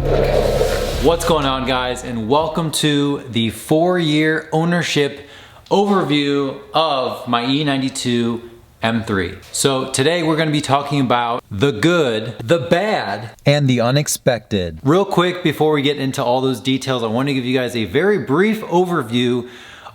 What's going on, guys, and welcome to the 4-year ownership overview of my E92 M3. So today we're going to be talking about the good, the bad, and the unexpected. Real quick before we get into all those details, I want to give you guys a very brief overview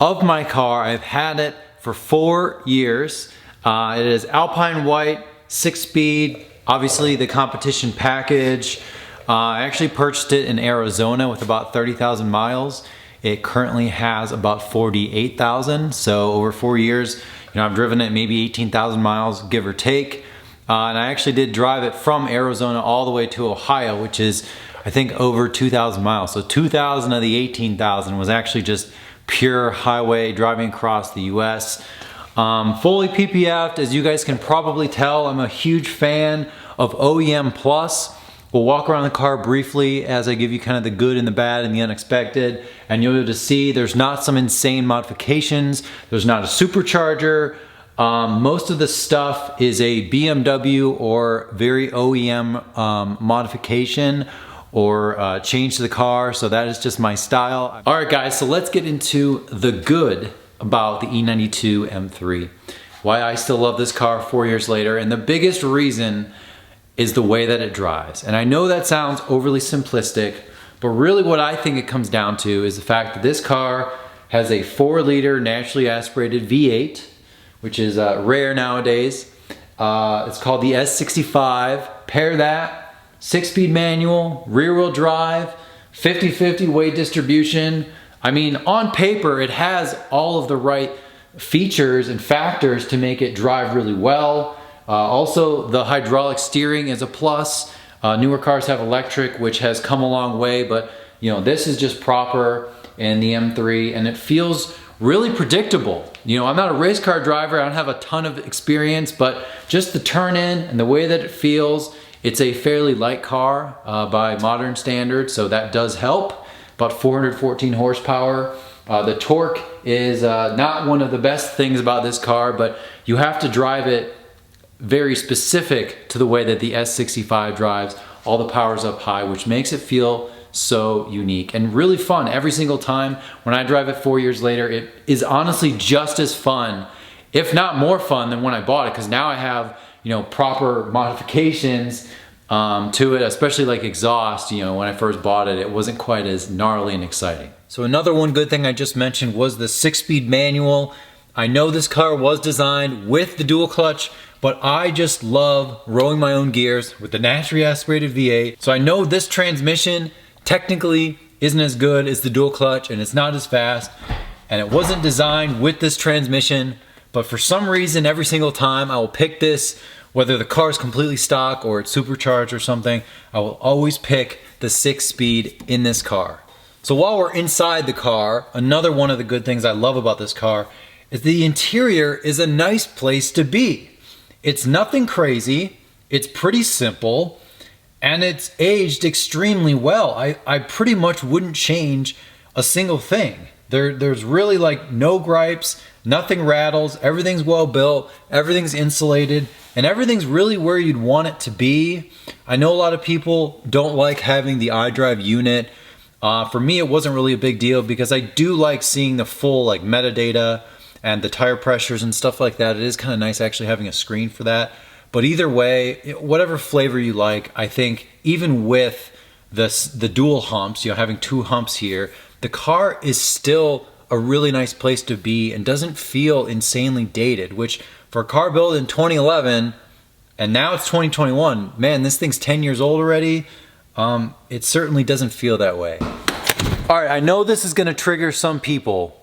of my car. I've had it for 4 years. It is Alpine White, 6-speed, obviously the competition package. I actually purchased it in Arizona with about 30,000 miles. It currently has about 48,000. So over 4 years, I've driven it maybe 18,000 miles, give or take. And I actually did drive it from Arizona all the way to Ohio, which is, I think, over 2,000 miles. So 2,000 of the 18,000 was actually just pure highway driving across the US. Fully PPF'd, as you guys can probably tell. I'm a huge fan of OEM Plus. We'll walk around the car briefly as I give you kind of the good and the bad and the unexpected, and you'll be able to see there's not some insane modifications. There's not a supercharger. Most of the stuff is a BMW or very OEM modification or change to the car, so that is just my style. All right, guys, so let's get into the good about the E92 M3. Why I still love this car 4 years later, and the biggest reason is the way that it drives. And I know that sounds overly simplistic, but really what I think it comes down to is the fact that this car has a 4-liter naturally aspirated V8, which is rare nowadays. It's called the S65. Pair that, 6-speed manual, rear-wheel drive, 50-50 weight distribution. I mean, on paper, it has all of the right features and factors to make it drive really well. Also, the hydraulic steering is a plus. Newer cars have electric, which has come a long way, but this is just proper in the M3, and it feels really predictable. I'm not a race car driver, I don't have a ton of experience, but just the turn in and the way that it feels, it's a fairly light car by modern standards, so that does help. About 414 horsepower. The torque is not one of the best things about this car, but you have to drive it very specific to the way that the S65 drives. All the power's up high, which makes it feel so unique and really fun every single time. When I drive it 4 years later, it is honestly just as fun, if not more fun, than when I bought it, because now I have proper modifications to it, especially like exhaust. When I first bought it, it wasn't quite as gnarly and exciting. So another one good thing I just mentioned was the 6-speed manual. I know this car was designed with the dual clutch, but I just love rolling my own gears with the naturally aspirated V8. So I know this transmission technically isn't as good as the dual clutch, and it's not as fast, and it wasn't designed with this transmission, but for some reason every single time I will pick this, whether the car is completely stock or it's supercharged or something, I will always pick the 6-speed in this car. So while we're inside the car, another one of the good things I love about this car is the interior is a nice place to be. It's nothing crazy, it's pretty simple, and it's aged extremely well. I pretty much wouldn't change a single thing. There's really like no gripes, nothing rattles, everything's well built, everything's insulated, and everything's really where you'd want it to be. I know a lot of people don't like having the iDrive unit. For me, it wasn't really a big deal because I do like seeing the full like metadata and the tire pressures and stuff like that. It is kind of nice actually having a screen for that. But either way, whatever flavor you like, I think even with the dual humps, having 2 humps here, the car is still a really nice place to be and doesn't feel insanely dated, which for a car built in 2011, and now it's 2021, man, this thing's 10 years old already. It certainly doesn't feel that way. All right, I know this is gonna trigger some people,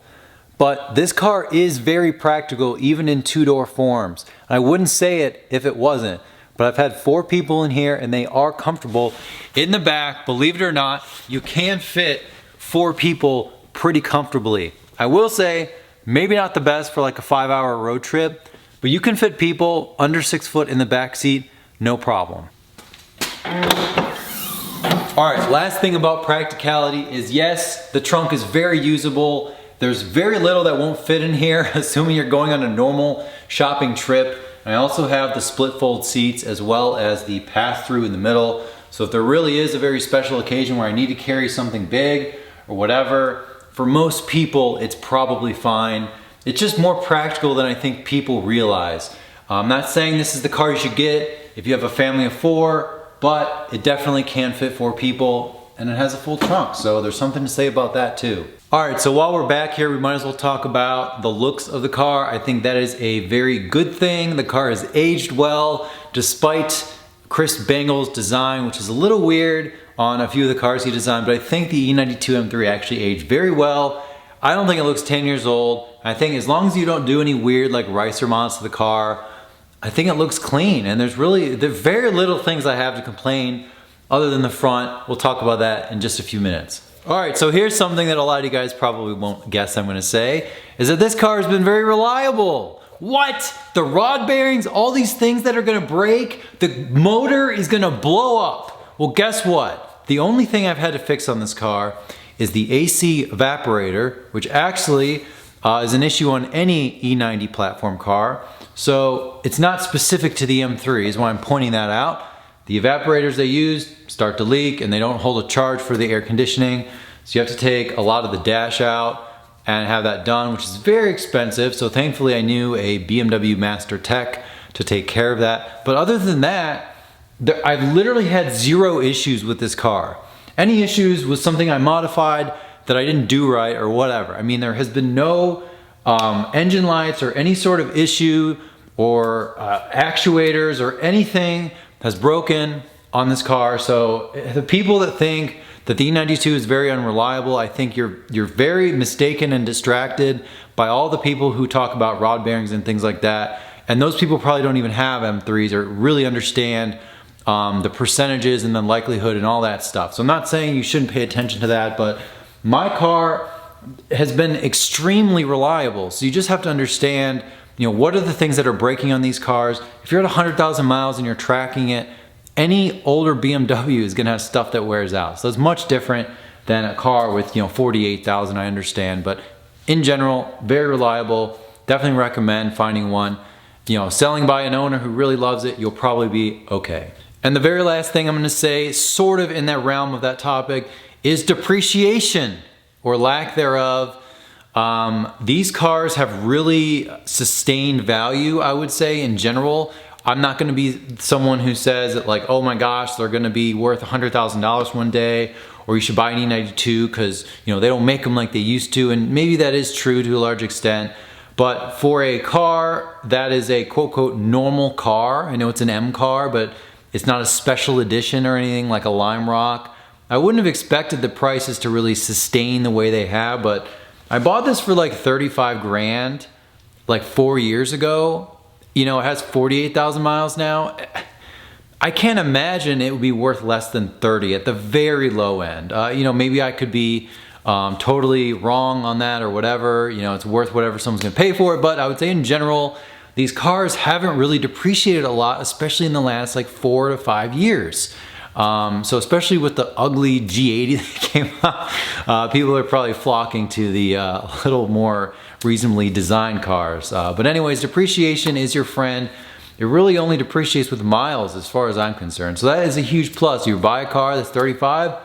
but this car is very practical even in 2-door forms. I wouldn't say it if it wasn't, but I've had 4 people in here and they are comfortable. In the back, believe it or not, you can fit 4 people pretty comfortably. I will say, maybe not the best for like a 5-hour road trip, but you can fit people under 6 foot in the back seat, no problem. All right, last thing about practicality is yes, the trunk is very usable. There's very little that won't fit in here, assuming you're going on a normal shopping trip. I also have the split fold seats as well as the pass through in the middle. So if there really is a very special occasion where I need to carry something big or whatever, for most people, it's probably fine. It's just more practical than I think people realize. I'm not saying this is the car you should get if you have a family of 4, but it definitely can fit 4 people, and it has a full trunk, so there's something to say about that too. All right, so while we're back here, we might as well talk about the looks of the car. I think that is a very good thing. The car has aged well, despite Chris Bangle's design, which is a little weird on a few of the cars he designed, but I think the E92 M3 actually aged very well. I don't think it looks 10 years old. I think as long as you don't do any weird like ricer mods to the car, I think it looks clean, and there's very little things I have to complain other than the front. We'll talk about that in just a few minutes. All right, so here's something that a lot of you guys probably won't guess I'm gonna say, is that this car has been very reliable. What? The rod bearings, all these things that are gonna break, the motor is gonna blow up. Well, guess what? The only thing I've had to fix on this car is the AC evaporator, which actually is an issue on any E90 platform car. So it's not specific to the M3 is why I'm pointing that out. The evaporators they use start to leak and they don't hold a charge for the air conditioning. So you have to take a lot of the dash out and have that done, which is very expensive. So thankfully I knew a BMW master tech to take care of that. But other than that, I've literally had 0 issues with this car. Any issues was something I modified that I didn't do right or whatever. I mean, there has been no engine lights or any sort of issue or actuators or anything has broken on this car. So the people that think that the E92 is very unreliable, I think you're very mistaken and distracted by all the people who talk about rod bearings and things like that. And those people probably don't even have M3s or really understand the percentages and the likelihood and all that stuff. So I'm not saying you shouldn't pay attention to that, but my car has been extremely reliable. So you just have to understand, what are the things that are breaking on these cars. If you're at 100,000 miles and you're tracking it, any older BMW is gonna have stuff that wears out. So it's much different than a car with 48,000, I understand. But in general, very reliable. Definitely recommend finding one. Selling by an owner who really loves it, you'll probably be okay. And the very last thing I'm gonna say, sort of in that realm of that topic, is depreciation or lack thereof. These cars have really sustained value, I would say, in general. I'm not gonna be someone who says that like, oh my gosh, they're gonna be worth $100,000 one day, or you should buy an E92 because they don't make them like they used to, and maybe that is true to a large extent. But for a car that is a quote normal car, I know it's an M car, but it's not a special edition or anything like a Lime Rock, I wouldn't have expected the prices to really sustain the way they have. But I bought this for like 35 grand like 4 years ago. It has 48,000 miles now. I can't imagine it would be worth less than 30 at the very low end. Maybe I could be totally wrong on that or whatever. It's worth whatever someone's gonna pay for it. But I would say in general, these cars haven't really depreciated a lot, especially in the last like 4 to 5 years. So especially with the ugly G80 that came out, people are probably flocking to the little more reasonably designed cars. But anyways, depreciation is your friend. It really only depreciates with miles as far as I'm concerned. So that is a huge plus. You buy a car that's 35,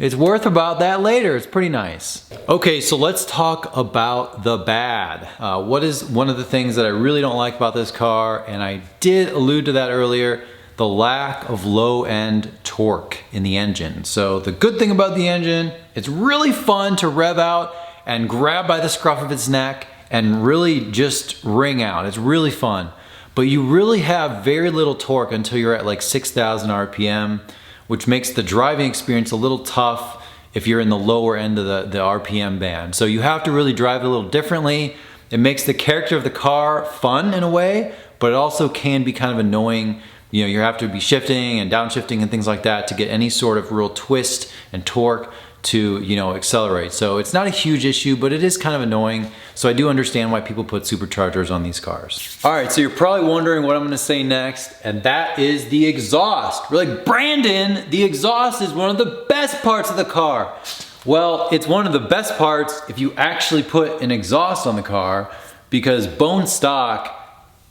it's worth about that later. It's pretty nice. Okay, so let's talk about the bad. What is one of the things that I really don't like about this car, and I did allude to that earlier, the lack of low-end torque in the engine. So the good thing about the engine, it's really fun to rev out and grab by the scruff of its neck and really just ring out. It's really fun. But you really have very little torque until you're at like 6,000 RPM, which makes the driving experience a little tough if you're in the lower end of the RPM band. So you have to really drive it a little differently. It makes the character of the car fun in a way, but it also can be kind of annoying. You have to be shifting and downshifting and things like that to get any sort of real twist and torque to accelerate. So it's not a huge issue, but it is kind of annoying. So I do understand why people put superchargers on these cars. All right, so you're probably wondering what I'm gonna say next, and that is the exhaust. We're like, Brandon, the exhaust is one of the best parts of the car. Well, it's one of the best parts if you actually put an exhaust on the car, because bone stock,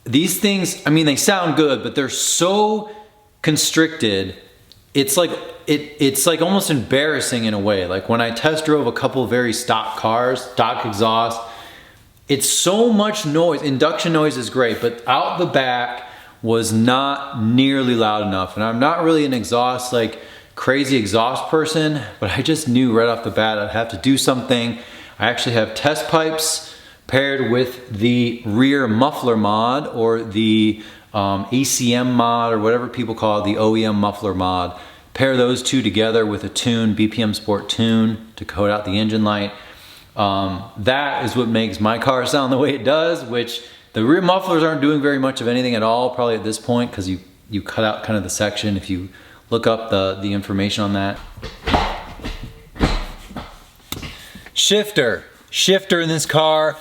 these things, I mean, they sound good, but they're so constricted it's like it's like almost embarrassing in a way. Like when I test drove a couple of very stock cars, stock exhaust, it's so much noise. Induction noise is great, but out the back was not nearly loud enough. And I'm not really an exhaust, like crazy exhaust person, but I just knew right off the bat I'd have to do something. I actually have test pipes paired with the rear muffler mod, or the ACM mod, or whatever people call it, the OEM muffler mod. Pair those two together with a tune, BPM Sport tune, to code out the engine light. That is what makes my car sound the way it does, which the rear mufflers aren't doing very much of anything at all probably at this point, because you cut out kind of the section if you look up the information on that. Shifter in this car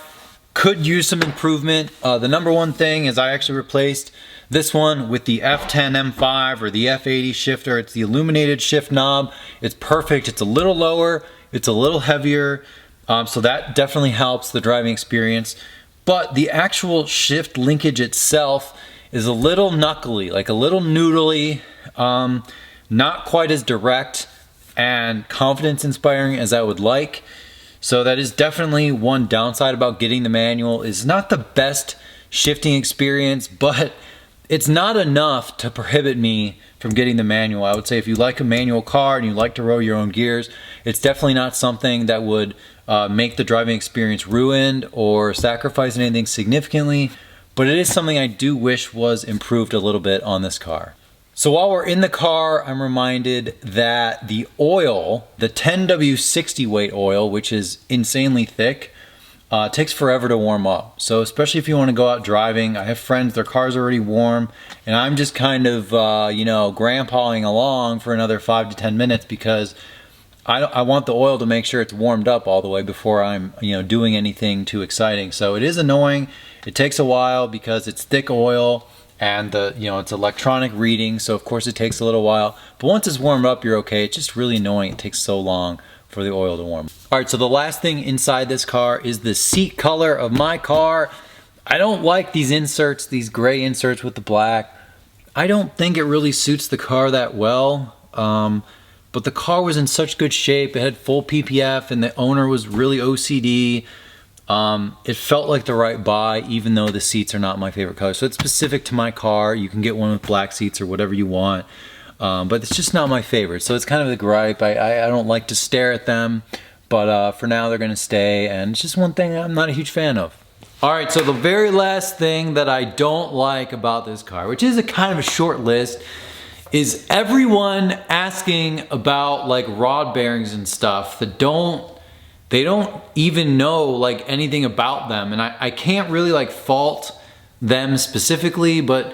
could use some improvement. The number one thing is I actually replaced this one with the F10 M5 or the F80 shifter. It's the illuminated shift knob. It's perfect. It's a little lower, it's a little heavier, so that definitely helps the driving experience. But the actual shift linkage itself is a little knuckly, like a little noodly, not quite as direct and confidence inspiring as I would like. So that is definitely one downside about getting the manual. It's not the best shifting experience, but it's not enough to prohibit me from getting the manual. I would say if you like a manual car and you like to roll your own gears, it's definitely not something that would make the driving experience ruined or sacrifice anything significantly, but it is something I do wish was improved a little bit on this car. So while we're in the car, I'm reminded that the oil, the 10W60 weight oil, which is insanely thick, takes forever to warm up. So especially if you want to go out driving, I have friends, their car's already warm, and I'm just kind of, you know, grandpaing along for another 5 to 10 minutes because I want the oil to make sure it's warmed up all the way before I'm, you know, doing anything too exciting. So it is annoying. It takes a while because it's thick oil. And it's electronic reading, so of course it takes a little while. But once it's warmed up, you're okay. It's just really annoying. It takes so long for the oil to warm. All right, so the last thing inside this car is the seat color of my car. I don't like these inserts, these gray inserts with the black. I don't think it really suits the car that well. But the car was in such good shape. It had full PPF, and the owner was really OCD. It felt like the right buy, even though the seats are not my favorite color. So it's specific to my car. You can get one with black seats or whatever you want, but it's just not my favorite. So it's kind of the gripe. I don't like to stare at them, but for now they're gonna stay, and it's just one thing I'm not a huge fan of. All right, so the very last thing that I don't like about this car, which is a kind of a short list, is everyone asking about like rod bearings and stuff that they don't even know like anything about them. And I can't really like fault them specifically, but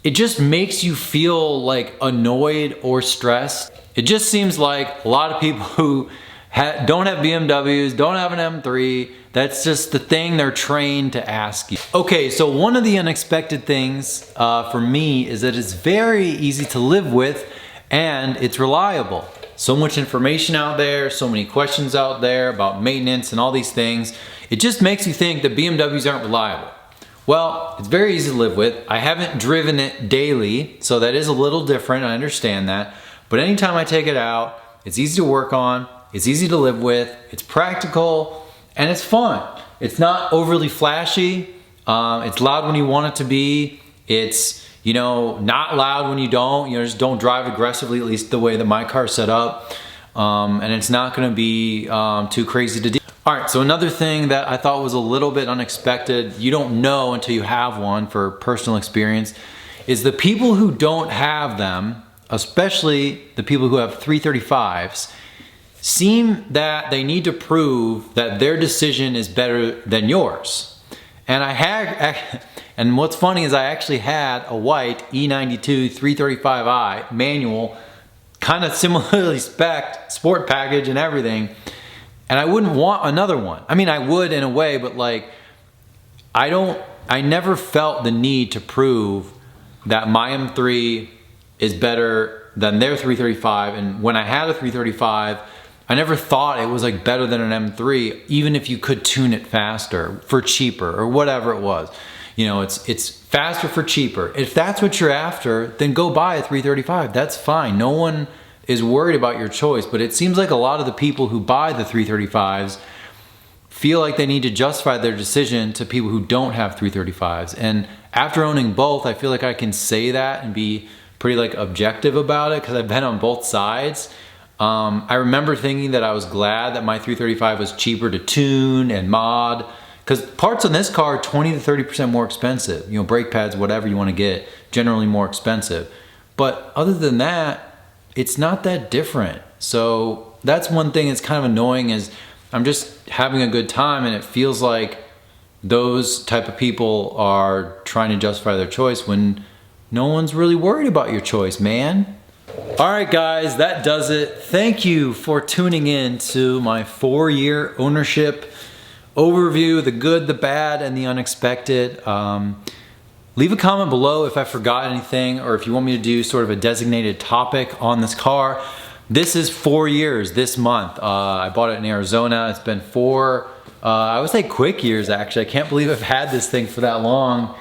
it just makes you feel like annoyed or stressed. It just seems like a lot of people who don't have BMWs, don't have an M3, that's just the thing they're trained to ask you. Okay, so one of the unexpected things for me is that it's very easy to live with and it's reliable. So much information out there, so many questions out there about maintenance and all these things. It just makes you think that BMWs aren't reliable. Well, it's very easy to live with. I haven't driven it daily, so that is a little different, I understand that. But anytime I take it out, it's easy to work on, it's easy to live with, it's practical, and it's fun. It's not overly flashy, it's loud when you want it to be, it's not loud when you don't, just don't drive aggressively, at least the way that my car's set up. And it's not gonna be too crazy to do. All right, so another thing that I thought was a little bit unexpected, you don't know until you have one for personal experience, is the people who don't have them, especially the people who have 335s, seem that they need to prove that their decision is better than yours. And what's funny is I actually had a white E92 335i manual, kind of similarly spec'd, sport package and everything, and I wouldn't want another one. I mean, I would in a way, but like, I never felt the need to prove that my M3 is better than their 335, and when I had a 335, I never thought it was like better than an M3, even if you could tune it faster for cheaper or whatever it was. you know, it's faster for cheaper. If that's what you're after, then go buy a 335. That's fine. No one is worried about your choice, but it seems like a lot of the people who buy the 335s feel like they need to justify their decision to people who don't have 335s. And after owning both, I feel like I can say that and be pretty like objective about it because I've been on both sides. I remember thinking that I was glad that my 335 was cheaper to tune and mod, because parts on this car are 20 to 30% more expensive. You know, brake pads, whatever you want to get, generally more expensive. But other than that, it's not that different. So that's one thing that's kind of annoying, is I'm just having a good time and it feels like those type of people are trying to justify their choice when no one's really worried about your choice, man. All right, guys, that does it. Thank you for tuning in to my 4-year ownership overview, the good, the bad, and the unexpected. Leave a comment below if I forgot anything, or if you want me to do sort of a designated topic on this car. This is 4 years this month. I bought it in Arizona. It's been 4, I would say quick years actually. I can't believe I've had this thing for that long.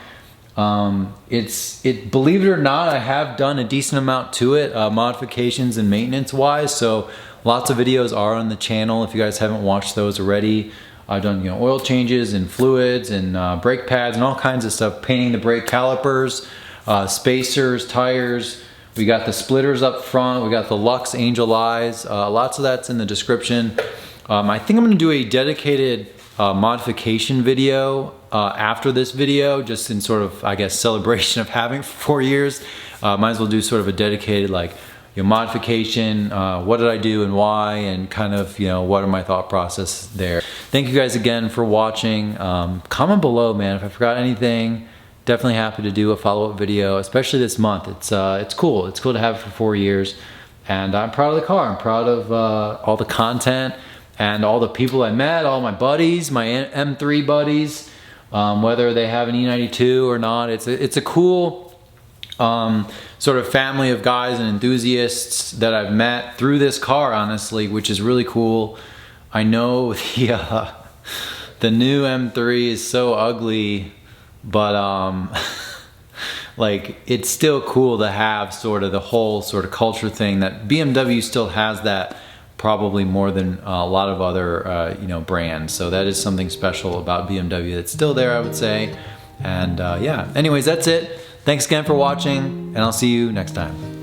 Believe it or not, I have done a decent amount to it, modifications and maintenance wise. So lots of videos are on the channel if you guys haven't watched those already. I've done, you know, oil changes and fluids and brake pads and all kinds of stuff, painting the brake calipers, spacers, tires. We got the splitters up front. We got the Lux Angel Eyes. Lots of that's in the description. I think I'm gonna do a dedicated modification video after this video, just in sort of, I guess, celebration of having it for 4 years. Might as well do sort of a dedicated, like, you know, modification, what did I do and why, and kind of, you know, what are my thought process there. Thank you guys again for watching. Comment below, man, if I forgot anything. Definitely happy to do a follow-up video, especially this month. It's cool. It's cool to have it for 4 years, and I'm proud of the car. I'm proud of all the content and all the people I met, all my buddies, my M3 buddies, whether they have an E92 or not. It's a cool sort of family of guys and enthusiasts that I've met through this car, honestly, which is really cool. I know the new M3 is so ugly, but like, it's still cool to have sort of the whole sort of culture thing that BMW still has, that probably more than a lot of other you know, brands. So that is something special about BMW that's still there, I would say. And yeah, anyways, that's it. Thanks again for watching, and I'll see you next time.